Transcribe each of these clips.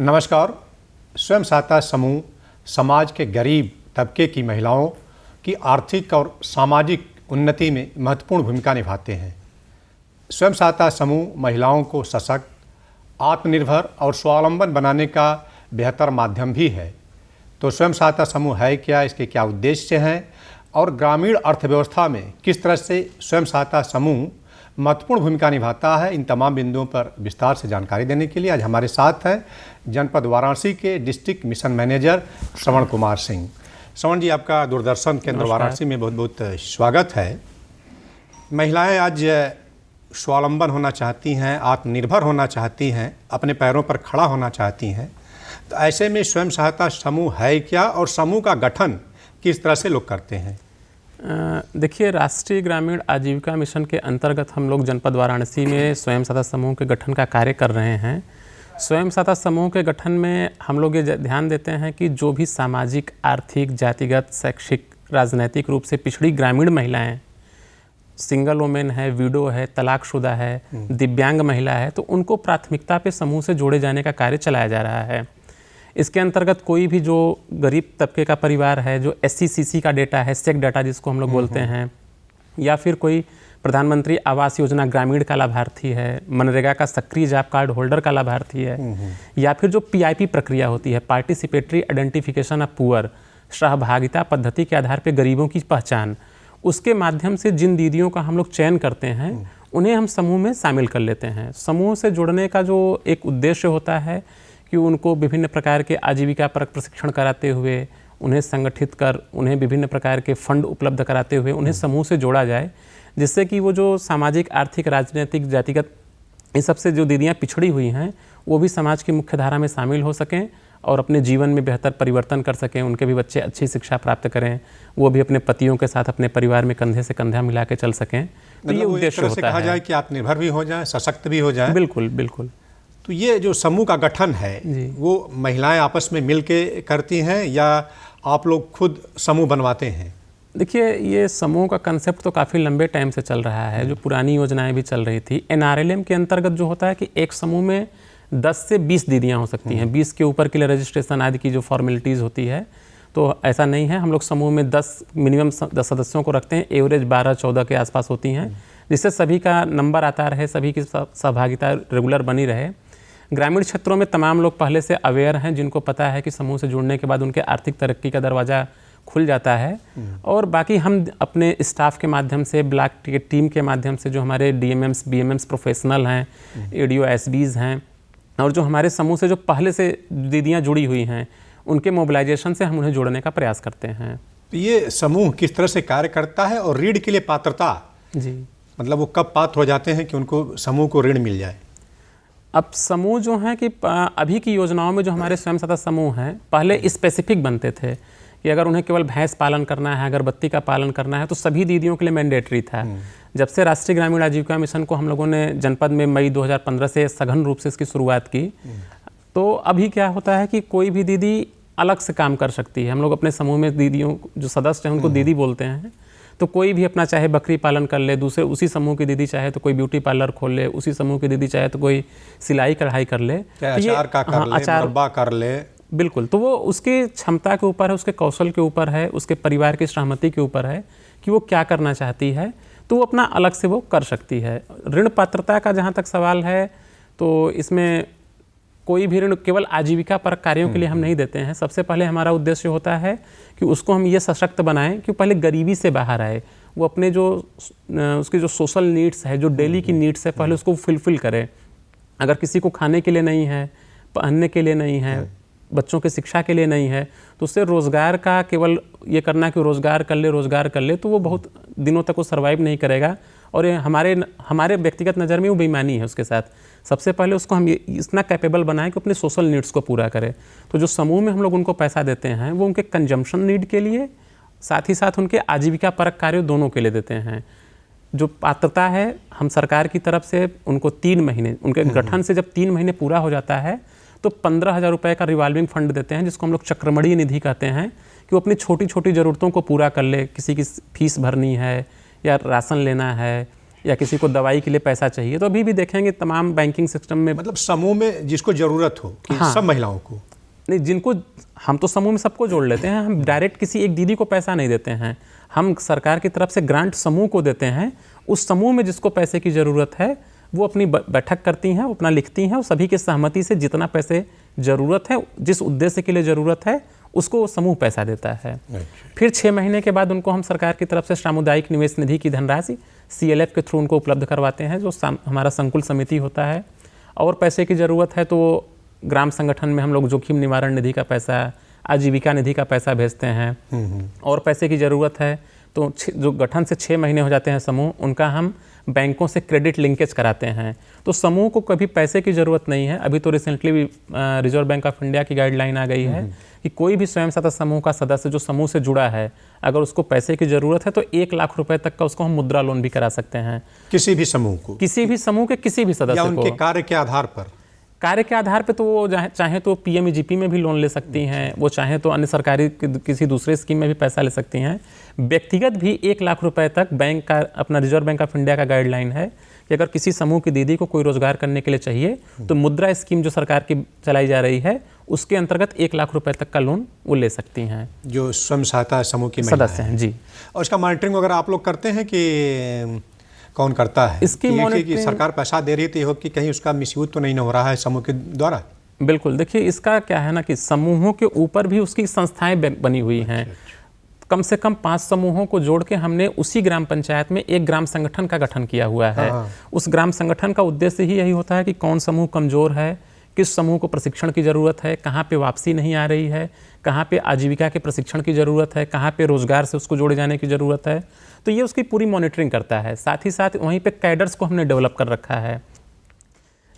नमस्कार। स्वयं सहायता समूह समाज के गरीब तबके की महिलाओं की आर्थिक और सामाजिक उन्नति में महत्वपूर्ण भूमिका निभाते हैं। स्वयं सहायता समूह महिलाओं को सशक्त, आत्मनिर्भर और स्वावलंबन बनाने का बेहतर माध्यम भी है। तो स्वयं सहायता समूह है क्या, इसके क्या उद्देश्य हैं और ग्रामीण अर्थव्यवस्था में किस तरह से स्वयं सहायता समूह महत्वपूर्ण भूमिका निभाता है, इन तमाम बिंदुओं पर विस्तार से जानकारी देने के लिए आज हमारे साथ हैं जनपद वाराणसी के district mission manager Shravan Kumar Singh. श्रवण जी, आपका दूरदर्शन केंद्र वाराणसी में बहुत बहुत स्वागत है। महिलाएं आज स्वावलंबन होना चाहती हैं, आत्मनिर्भर होना चाहती हैं, अपने पैरों पर खड़ा होना चाहती हैं। तो ऐसे में स्वयं सहायता समूह है क्या और समूह का गठन किस तरह से लोग करते हैं? देखिए, राष्ट्रीय ग्रामीण आजीविका मिशन के अंतर्गत हम लोग जनपद वाराणसी में स्वयं सहायता समूह के गठन का कार्य कर रहे हैं। स्वयं सहायता समूह के गठन में हम लोग ये ध्यान देते हैं कि जो भी सामाजिक, आर्थिक, जातिगत, शैक्षिक, राजनैतिक रूप से पिछड़ी ग्रामीण महिलाएं, सिंगल वुमेन है, विडो है, तलाकशुदा है, दिव्यांग महिला है, तो उनको प्राथमिकता पे समूह से जोड़े जाने का कार्य चलाया जा रहा है। इसके अंतर्गत कोई भी जो गरीब तबके का परिवार है, जो SCCC का डेटा है, सेक डाटा जिसको हम लोग बोलते हैं, या फिर कोई प्रधानमंत्री आवास योजना ग्रामीण का लाभार्थी है, मनरेगा का सक्रिय जॉब कार्ड होल्डर का लाभार्थी है, या फिर जो PIP प्रक्रिया होती है, पार्टिसिपेटरी आइडेंटिफिकेशन ऑफ पुअर, सहभागिता पद्धति के आधार पर गरीबों की पहचान, उसके माध्यम से जिन दीदियों का हम लोग चयन करते हैं उन्हें हम समूह में शामिल कर लेते हैं। समूह से जुड़ने का जो एक उद्देश्य होता है कि उनको विभिन्न प्रकार के आजीविका परक प्रशिक्षण कराते हुए, उन्हें संगठित कर, उन्हें विभिन्न प्रकार के फंड उपलब्ध कराते हुए उन्हें समूह से जोड़ा जाए, जिससे कि वो जो सामाजिक, आर्थिक, राजनीतिक, जातिगत इन सबसे जो दीदियाँ पिछड़ी हुई हैं वो भी समाज की मुख्य धारा में शामिल हो सकें और अपने जीवन में बेहतर परिवर्तन कर सकें। उनके भी बच्चे अच्छी शिक्षा प्राप्त करें, वो भी अपने पतियों के साथ अपने परिवार में कंधे से कंधा मिला के चल सकें। तो ये उद्देश्य होता है। कहा जाए कि आत्मनिर्भर भी हो जाए, सशक्त भी हो जाए। बिल्कुल बिल्कुल। तो ये जो समूह का गठन है वो महिलाएं आपस में मिल के करती हैं या आप लोग खुद समूह बनवाते हैं? देखिए, ये समूह का कंसेप्ट तो काफ़ी लंबे टाइम से चल रहा है, जो पुरानी योजनाएं भी चल रही थी। NRLM के अंतर्गत जो होता है कि एक समूह में 10 से 20 दीदियाँ हो सकती हैं। 20 के ऊपर के लिए रजिस्ट्रेशन आदि की जो फॉर्मेलिटीज़ होती है, तो ऐसा नहीं है। हम लोग समूह में 10 मिनिमम 10 सदस्यों को रखते हैं। एवरेज 12-14 के आसपास होती हैं, जिससे सभी का नंबर आता रहे, सभी की सहभागिता रेगुलर बनी रहे। ग्रामीण क्षेत्रों में तमाम लोग पहले से अवेयर हैं, जिनको पता है कि समूह से जुड़ने के बाद उनके आर्थिक तरक्की का दरवाज़ा खुल जाता है। और बाकी हम अपने स्टाफ के माध्यम से, ब्लॉक की टीम के माध्यम से, जो हमारे DMMs, BMMs प्रोफेशनल हैं, ADO SBs हैं, और जो हमारे समूह से जो पहले से दीदियाँ जुड़ी हुई हैं, उनके मोबिलाइजेशन से हम उन्हें जोड़ने का प्रयास करते हैं। तो ये समूह किस तरह से कार्य करता है और ऋण के लिए पात्रता, जी, मतलब वो कब पात्र हो जाते हैं कि उनको समूह को ऋण मिल जाए? अब समूह जो हैं कि अभी की योजनाओं में जो हमारे स्वयं सहायता समूह हैं, पहले स्पेसिफिक बनते थे कि अगर उन्हें केवल भैंस पालन करना है, अगरबत्ती का पालन करना है, तो सभी दीदियों के लिए मैंडेटरी था। जब से राष्ट्रीय ग्रामीण आजीविका मिशन को हम लोगों ने जनपद में मई 2015 से सघन रूप से इसकी शुरुआत की, तो अभी क्या होता है कि कोई भी दीदी अलग से काम कर सकती है। हम लोग अपने समूह में दीदियों जो सदस्य हैं उनको दीदी बोलते हैं। तो कोई भी अपना चाहे बकरी पालन कर ले, दूसरे उसी समूह की दीदी चाहे तो कोई ब्यूटी पार्लर खोल ले, उसी समूह की दीदी चाहे तो कोई सिलाई कढ़ाई कर ले, अचार का कर ले, मुरब्बा कर ले। बिल्कुल। तो वो उसकी क्षमता के ऊपर है, उसके कौशल के ऊपर है, उसके परिवार की सहमति के ऊपर है कि वो क्या करना चाहती है, तो वो अपना अलग से वो कर सकती है। ऋण पात्रता का जहाँ तक सवाल है, तो इसमें कोई भी ऋण केवल आजीविका पर कार्यों के लिए हम नहीं देते हैं। सबसे पहले हमारा उद्देश्य होता है कि उसको हम ये सशक्त बनाएं कि पहले गरीबी से बाहर आए, वो अपने जो उसकी जो सोशल नीड्स है, जो डेली की नीड्स है, पहले उसको फुलफिल करे। अगर किसी को खाने के लिए नहीं है, पहनने के लिए नहीं है, बच्चों की शिक्षा के लिए नहीं है, तो उससे रोज़गार का केवल ये करना कि रोज़गार कर ले, तो वो बहुत दिनों तक वो सर्वाइव नहीं करेगा। और ये हमारे व्यक्तिगत नज़र में वो बेईमानी है उसके साथ। सबसे पहले उसको हम इतना कैपेबल बनाएं कि अपने सोशल नीड्स को पूरा करे। तो जो समूह में हम लोग उनको पैसा देते हैं, वो उनके कंजम्पशन नीड के लिए, साथ ही साथ उनके आजीविका परक कार्यों दोनों के लिए देते हैं। जो पात्रता है, हम सरकार की तरफ से उनको 3 महीने, उनके गठन से जब 3 महीने पूरा हो जाता है, तो 15,000 रुपये का रिवॉल्विंग फंड देते हैं, जिसको हम लोग चक्रमणि निधि कहते हैं, कि वो अपनी छोटी छोटी ज़रूरतों को पूरा कर ले। किसी की फीस भरनी है, या राशन लेना है, या किसी को दवाई के लिए पैसा चाहिए, तो अभी भी देखेंगे तमाम बैंकिंग सिस्टम में, मतलब समूह में जिसको जरूरत हो कि हाँ, सब महिलाओं को नहीं, जिनको हम तो समूह में सबको जोड़ लेते हैं, हम डायरेक्ट किसी एक दीदी को पैसा नहीं देते हैं, हम सरकार की तरफ से ग्रांट समूह को देते हैं। उस समूह में जिसको पैसे की ज़रूरत है वो अपनी बैठक करती हैं, अपना लिखती हैं और सभी की सहमति से जितना पैसे ज़रूरत है, जिस उद्देश्य के लिए ज़रूरत है, उसको समूह पैसा देता है। फिर 6 महीने के बाद उनको हम सरकार की तरफ से सामुदायिक निवेश निधि की धनराशि CLF के थ्रू उनको उपलब्ध करवाते हैं, जो हमारा संकुल समिति होता है। और पैसे की ज़रूरत है तो ग्राम संगठन में हम लोग जोखिम निवारण निधि का पैसा, आजीविका निधि का पैसा भेजते हैं। और पैसे की ज़रूरत है तो जो गठन से 6 महीने हो जाते हैं समूह, उनका हम बैंकों से क्रेडिट लिंकेज कराते हैं। तो समूह को कभी पैसे की ज़रूरत नहीं है। अभी तो recently reserve bank of India की गाइडलाइन आ गई है कि कोई भी स्वयं सहायता समूह का सदस्य जो समूह से जुड़ा है, अगर उसको पैसे की ज़रूरत है तो 1 लाख रुपए तक का उसको हम मुद्रा लोन भी करा सकते हैं। किसी भी समूह को, किसी भी समूह के किसी भी सदस्य या को, उनके कार्य के आधार पर, कार्य के आधार पे तो वो चाहे तो PMEGP में भी लोन ले सकती हैं, वो चाहे तो अन्य सरकारी किसी दूसरे स्कीम में भी पैसा ले सकती हैं। व्यक्तिगत भी 1 लाख रुपए तक बैंक का, अपना रिजर्व बैंक ऑफ इंडिया का गाइडलाइन है कि अगर किसी समूह की दीदी को कोई रोजगार करने के लिए चाहिए तो मुद्रा स्कीम जो सरकार की चलाई जा रही है उसके अंतर्गत 1 लाख रुपए तक का लोन वो ले सकती हैं, जो स्वयं सहायता समूह की सदस्य हैं। जी, और इसका मॉनिटरिंग वगैरह आप लोग करते हैं कि कौन करता है? इसकी मॉनिटरिंग कि सरकार पैसा दे रही थी हो कि कहीं उसका मिसयूज तो नहीं हो रहा है समूह के द्वारा? बिल्कुल, देखिए इसका क्या है ना कि समूहों के ऊपर भी उसकी संस्थाएं बनी हुई हैं। कम से कम 5 समूहों को जोड़ के हमने उसी ग्राम पंचायत में एक ग्राम संगठन का गठन किया हुआ है। उस ग्राम संगठन का उद्देश्य ही यही होता है कि कौन समूह कमज़ोर है, किस समूह को प्रशिक्षण की ज़रूरत है, कहाँ पे वापसी नहीं आ रही है, कहाँ पे आजीविका के प्रशिक्षण की ज़रूरत है, कहाँ पे रोज़गार से उसको जोड़े जाने की ज़रूरत है। तो ये उसकी पूरी मॉनिटरिंग करता है। साथ ही साथ वहीं पे कैडर्स को हमने डेवलप कर रखा है।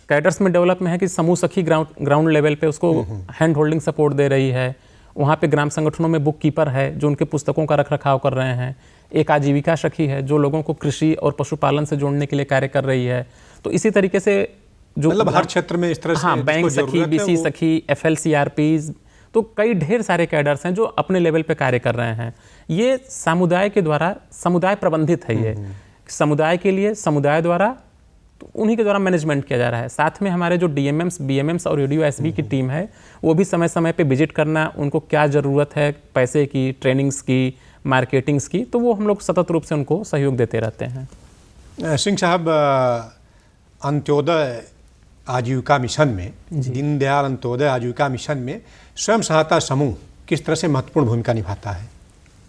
कैडर्स में डेवलप में है कि समूह सखी ग्राउंड लेवल पे उसको हैंड होल्डिंग सपोर्ट दे रही है। वहाँ पे ग्राम संगठनों में बुक कीपर है जो उनके पुस्तकों का रखरखाव कर रहे हैं। एक आजीविका सखी है जो लोगों को कृषि और पशुपालन से जोड़ने के लिए कार्य कर रही है। तो इसी तरीके से जो मतलब हर क्षेत्र में इस तरह से, हाँ, बैंक सखी, BC सखी, FLCRPs, तो कई ढेर सारे कैडर्स हैं जो अपने लेवल पे कार्य कर रहे हैं। ये समुदाय के द्वारा, समुदाय प्रबंधित है, ये समुदाय के लिए समुदाय द्वारा, तो उन्हीं के द्वारा मैनेजमेंट किया जा रहा है। साथ में हमारे जो DMMs, BMMs और UDOSB की टीम है वो भी समय समय पे विजिट करना, उनको क्या ज़रूरत है पैसे की, ट्रेनिंग्स की, मार्केटिंग्स की, तो वो हम लोग सतत रूप से उनको सहयोग देते रहते हैं। सिंह साहब, अंत्योदय आजीविका मिशन में, दीनदयाल अंत्योदय आजीविका मिशन में स्वयं सहायता समूह किस तरह से महत्वपूर्ण भूमिका निभाता है?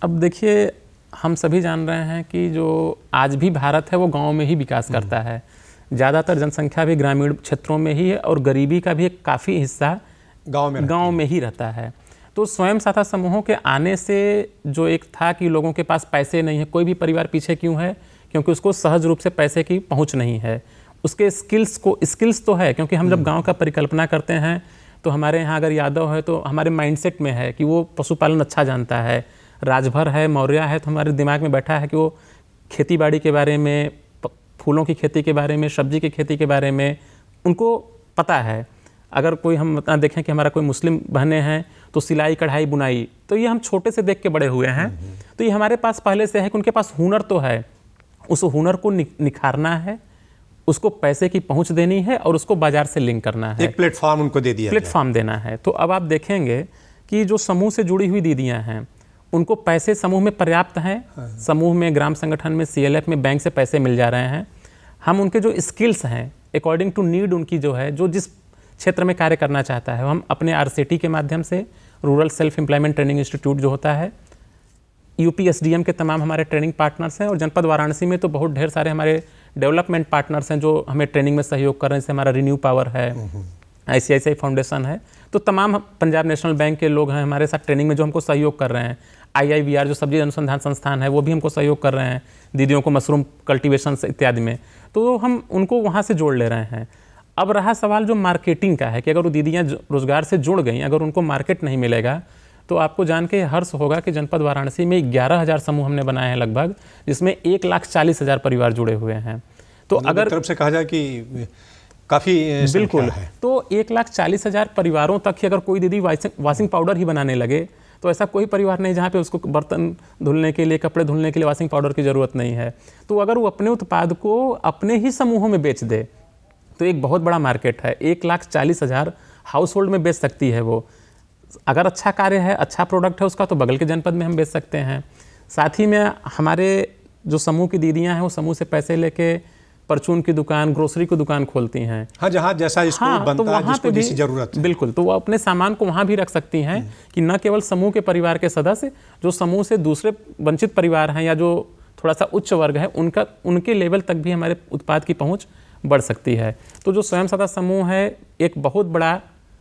अब देखिए, हम सभी जान रहे हैं कि जो आज भी भारत है वो गांव में ही विकास करता है। ज़्यादातर जनसंख्या भी ग्रामीण क्षेत्रों में ही है और गरीबी का भी एक काफ़ी हिस्सा गांव में ही रहता है। तो स्वयं सहायता समूहों के आने से जो एक था कि लोगों के पास पैसे नहीं है, कोई भी परिवार पीछे क्यों है, क्योंकि उसको सहज रूप से पैसे की पहुंच नहीं है। उसके स्किल्स तो है, क्योंकि हम जब गांव का परिकल्पना करते हैं तो हमारे यहाँ अगर यादव है तो हमारे माइंडसेट में है कि वो पशुपालन अच्छा जानता है, राजभर है, मौर्य है, तो हमारे दिमाग में बैठा है कि वो खेती बाड़ी के बारे में, फूलों की खेती के बारे में, सब्जी की खेती के बारे में उनको पता है। अगर कोई हम देखें कि हमारा कोई मुस्लिम बहनें हैं तो सिलाई, कढ़ाई, बुनाई, तो ये हम छोटे से देख के बड़े हुए हैं। तो ये हमारे पास पहले से है कि उनके पास हुनर तो है, उस हुनर को निखारना है, उसको पैसे की पहुंच देनी है और उसको बाजार से लिंक करना है, एक प्लेटफॉर्म उनको दे दिया, प्लेटफॉर्म देना है। तो अब आप देखेंगे कि जो समूह से जुड़ी हुई दीदियां हैं उनको पैसे समूह में पर्याप्त हैं। समूह में, ग्राम संगठन में, CLF में बैंक से पैसे मिल जा रहे हैं। हम उनके जो स्किल्स हैं अकॉर्डिंग टू नीड, उनकी जो है, जो जिस क्षेत्र में कार्य करना चाहता है, हम अपने RCT के माध्यम से, rural self employment training institute जो होता है, UP SDM के तमाम हमारे ट्रेनिंग पार्टनर्स हैं, और जनपद वाराणसी में तो बहुत ढेर सारे हमारे डेवलपमेंट पार्टनर्स हैं जो हमें ट्रेनिंग में सहयोग कर रहे हैं। जैसे हमारा रिन्यू पावर है, ICICI फाउंडेशन है, तो तमाम पंजाब नेशनल बैंक के लोग हैं हमारे साथ ट्रेनिंग में जो हमको सहयोग कर रहे हैं। IIVR जो सब्जी अनुसंधान संस्थान है वो भी हमको सहयोग कर रहे हैं दीदियों को मशरूम कल्टीवेशन इत्यादि में, तो हम उनको वहाँ से जोड़ ले रहे हैं। अब रहा सवाल जो मार्केटिंग का है कि अगर वो दीदियाँ रोजगार से जुड़ गई, अगर उनको मार्केट नहीं मिलेगा तो आपको जान के हर्ष होगा कि जनपद वाराणसी में 11,000 समूह हमने बनाए हैं लगभग, जिसमें 1,40,000 परिवार जुड़े हुए हैं। तो अगर तरफ से कहा जाए कि काफ़ी बिल्कुल है, तो 1,40,000 परिवारों तक ही अगर कोई दीदी वॉशिंग पाउडर ही बनाने लगे तो ऐसा कोई परिवार नहीं जहाँ पे उसको बर्तन धुलने के लिए, कपड़े धुलने के लिए वॉशिंग पाउडर की ज़रूरत नहीं है। तो अगर वो अपने उत्पाद को अपने ही समूहों में बेच दे तो एक बहुत बड़ा मार्केट है, 1,40,000 हाउस होल्ड में बेच सकती है वो। अगर अच्छा कार्य है, अच्छा प्रोडक्ट है उसका, तो बगल के जनपद में हम बेच सकते हैं। साथ ही में हमारे जो समूह की दीदियाँ हैं वो समूह से पैसे लेके परचून की दुकान, ग्रोसरी की दुकान खोलती हैं। हाँ, जहाँ जैसा इसको बनता तो है, वहाँ जिसको पे भी जैसी जरूरत है। बिल्कुल, तो वो अपने सामान को वहाँ भी रख सकती हैं कि न केवल समूह के परिवार के सदस्य, जो समूह से दूसरे वंचित परिवार हैं या जो थोड़ा सा उच्च वर्ग है, उनके लेवल तक भी हमारे उत्पाद की पहुँच बढ़ सकती है। तो जो स्वयं सहायता समूह है एक बहुत बड़ा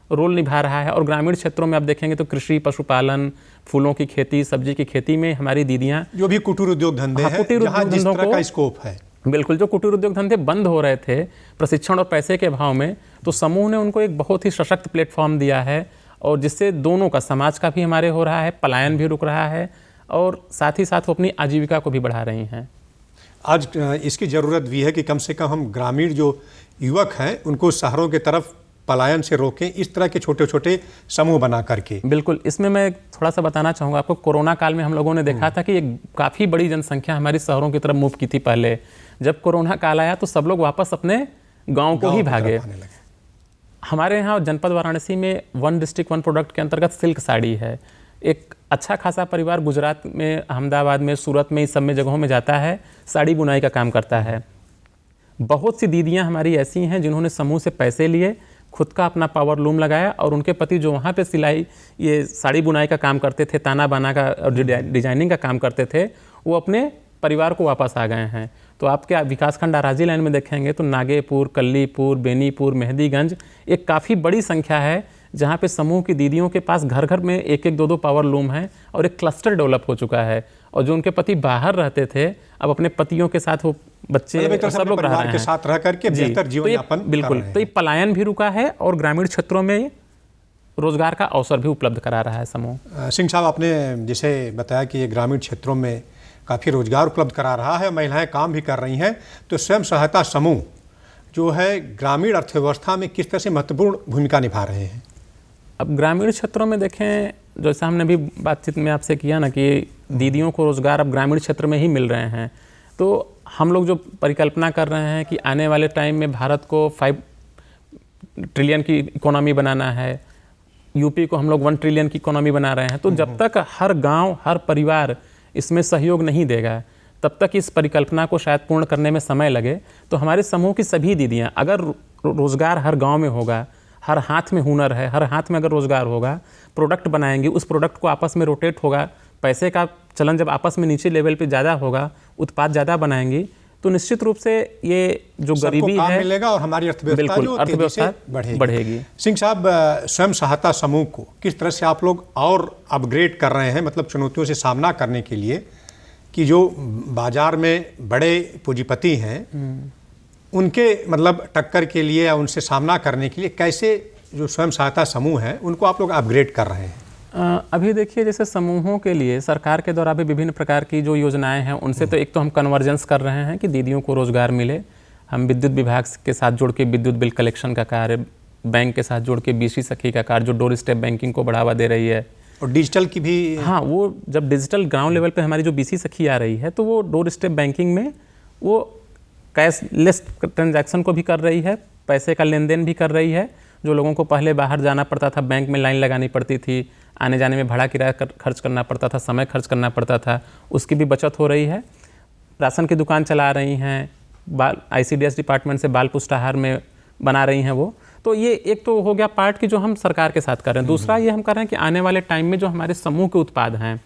रोल निभा रहा है। और ग्रामीण क्षेत्रों में आप देखेंगे तो कृषि, पशुपालन, फूलों की खेती, सब्जी की खेती में हमारी दीदियाँ, जो भी कुटीर उद्योग धंधे हैं, जहाँ जिस तरह का स्कोप है, बिल्कुल, जो कुटीर उद्योग धंधे बंद हो रहे थे प्रशिक्षण और पैसे के अभाव में, तो समूह ने उनको एक बहुत ही सशक्त प्लेटफॉर्म दिया है, और जिससे दोनों का, समाज का भी हमारे हो रहा है, पलायन भी रुक रहा है, और साथ ही साथ वो अपनी आजीविका को भी बढ़ा रही हैं। आज इसकी ज़रूरत भी है कि कम से कम हम ग्रामीण जो युवक हैं उनको शहरों की तरफ पलायन से रोकें, इस तरह के छोटे छोटे समूह बना करके। बिल्कुल, इसमें मैं थोड़ा सा बताना चाहूँगा आपको। कोरोना काल में हम लोगों ने देखा था कि एक काफ़ी बड़ी जनसंख्या हमारी शहरों की तरफ मूव की थी पहले। जब कोरोना काल आया तो सब लोग वापस अपने गाँव को ही भागे। हमारे यहाँ जनपद वाराणसी में 1 डिस्ट्रिक्ट 1 प्रोडक्ट के अंतर्गत सिल्क साड़ी है। एक अच्छा खासा परिवार गुजरात में, अहमदाबाद में, सूरत में, इस सब में जगहों में जाता है, साड़ी बुनाई का काम करता है। बहुत सी दीदियाँ हमारी ऐसी हैं जिन्होंने समूह से पैसे लिए, खुद का अपना पावर लूम लगाया, और उनके पति जो वहाँ पे सिलाई, ये साड़ी बुनाई का काम करते थे, ताना बाना का और डिजाइनिंग का काम करते थे, वो अपने परिवार को वापस आ गए हैं। तो आपके विकासखंड आराजी लाइन में देखेंगे तो नागेपुर, कल्लीपुर, बेनीपुर, मेहंदीगंज एक काफ़ी बड़ी संख्या है जहाँ पे समूह की दीदियों के पास घर घर में 1-1, 2-2 पावर लूम हैं, और एक क्लस्टर डेवलप हो चुका है। और जो उनके पति बाहर रहते थे, अब अपने पतियों के साथ वो बच्चे सब लोग रह रहे हैं, साथ रह करके बेहतर जीवन यापन। बिल्कुल, तो ये पलायन भी रुका है और ग्रामीण क्षेत्रों में रोजगार का अवसर भी उपलब्ध करा रहा है समूह। सिंह साहब, आपने जैसे बताया कि ये ग्रामीण क्षेत्रों में काफ़ी रोजगार उपलब्ध करा रहा है, महिलाएं काम भी कर रही हैं, तो स्वयं सहायता समूह जो है ग्रामीण अर्थव्यवस्था में किस तरह से महत्वपूर्ण भूमिका निभा रहे हैं? अब ग्रामीण क्षेत्रों में देखें, जैसा हमने भी बातचीत में आपसे किया ना कि दीदियों को रोज़गार अब ग्रामीण क्षेत्र में ही मिल रहे हैं, तो हम लोग जो परिकल्पना कर रहे हैं कि आने वाले टाइम में भारत को 5 ट्रिलियन की इकोनॉमी बनाना है, यूपी को हम लोग 1 ट्रिलियन की इकोनॉमी बना रहे हैं, तो जब तक हर गांव, हर परिवार इसमें सहयोग नहीं देगा, तब तक इस परिकल्पना को शायद पूर्ण करने में समय लगे। तो हमारे समूह की सभी दीदियाँ, अगर रोज़गार हर गाँव में होगा, हर हाथ में हुनर है, हर हाथ में अगर रोज़गार होगा, प्रोडक्ट बनाएंगे, उस प्रोडक्ट को आपस में रोटेट होगा, पैसे का चलन जब आपस में नीचे लेवल पे ज़्यादा होगा, उत्पाद ज़्यादा बनाएंगी, तो निश्चित रूप से ये जो गरीबी है मिलेगा और हमारी अर्थव्यवस्था बढ़ेगी। सिंह साहब, स्वयं सहायता समूह को किस तरह से आप लोग और अपग्रेड कर रहे हैं, मतलब चुनौतियों से सामना करने के लिए, कि जो बाजार में बड़े पूंजीपति हैं उनके मतलब टक्कर के लिए या उनसे सामना करने के लिए कैसे जो स्वयं सहायता समूह है उनको आप लोग अपग्रेड कर रहे हैं? अभी देखिए, जैसे समूहों के लिए सरकार के द्वारा भी विभिन्न प्रकार की जो योजनाएं हैं, उनसे तो एक तो हम कन्वर्जेंस कर रहे हैं कि दीदियों को रोजगार मिले। हम विद्युत विभाग के साथ जुड़ के विद्युत बिल कलेक्शन का कार्य, बैंक के साथ जुड़ के बीसी सखी का कार्य, जो डोर स्टेप बैंकिंग को बढ़ावा दे रही है, और डिजिटल की भी। हाँ, वो जब डिजिटल ग्राउंड लेवल पे हमारी जो बीसी सखी आ रही है, तो वो डोर स्टेप बैंकिंग में वो कैशलेस ट्रांजैक्शन को भी कर रही है, पैसे का लेन देन भी कर रही है। जो लोगों को पहले बाहर जाना पड़ता था, बैंक में लाइन लगानी पड़ती थी, आने जाने में भाड़ा किराया खर्च करना पड़ता था, समय खर्च करना पड़ता था, उसकी भी बचत हो रही है। राशन की दुकान चला रही हैं, ICDS डिपार्टमेंट से बाल पुष्टाहार में बना रही हैं वो। तो ये एक तो हो गया पार्ट की जो हम सरकार के साथ कर रहे हैं। दूसरा ये हम कर रहे हैं कि आने वाले टाइम में जो हमारे समूह के उत्पाद हैं,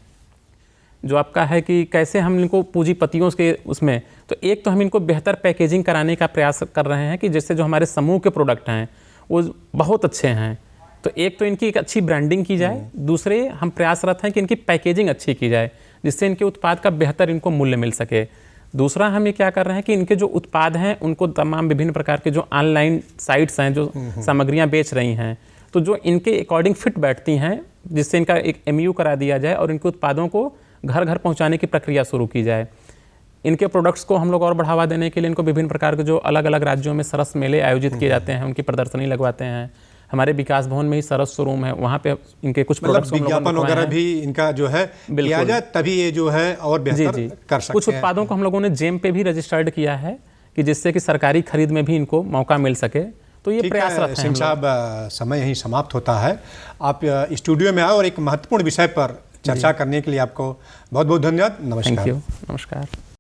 जो आपका है कि कैसे हम इनको पूंजीपतियों के उसमें, तो एक तो हम इनको बेहतर पैकेजिंग कराने का प्रयास कर रहे हैं कि जिससे जो हमारे समूह के प्रोडक्ट हैं वो बहुत अच्छे हैं, तो एक तो इनकी एक अच्छी ब्रांडिंग की जाए, दूसरे हम प्रयासरत हैं कि इनकी पैकेजिंग अच्छी की जाए जिससे इनके उत्पाद का बेहतर इनको मूल्य मिल सके। दूसरा हम ये क्या कर रहे हैं कि इनके जो उत्पाद हैं उनको तमाम विभिन्न प्रकार के जो ऑनलाइन साइट्स हैं, जो सामग्रियां बेच रही हैं, तो जो इनके अकॉर्डिंग फिट बैठती हैं, जिससे इनका एक MU करा दिया जाए और इनके उत्पादों को घर घर पहुंचाने की प्रक्रिया शुरू की जाए। इनके प्रोडक्ट्स को हम लोग और बढ़ावा देने के लिए इनको विभिन्न प्रकार के जो अलग अलग राज्यों में सरस मेले आयोजित किए जाते हैं, उनकी प्रदर्शनी लगवाते हैं। हमारे विकास भवन में ही सरस शोरूम है, वहाँ पे इनके कुछ मतलब प्रोडक्ट्स विज्ञापन वगैरह भी इनका जो है किया जाए, तभी ये जो है और बेहतर कर सकते हैं। कुछ उत्पादों को हम लोगों ने जेम पे भी रजिस्टर्ड किया है कि जिससे कि सरकारी खरीद में भी इनको मौका मिल सके, तो ये प्रयासरत हैं। सिंह साहब, समय यहीं समाप्त होता है। आप स्टूडियो में आए और एक महत्वपूर्ण विषय पर चर्चा करने के लिए आपको बहुत बहुत धन्यवाद। नमस्कार। थैंक यू, नमस्कार।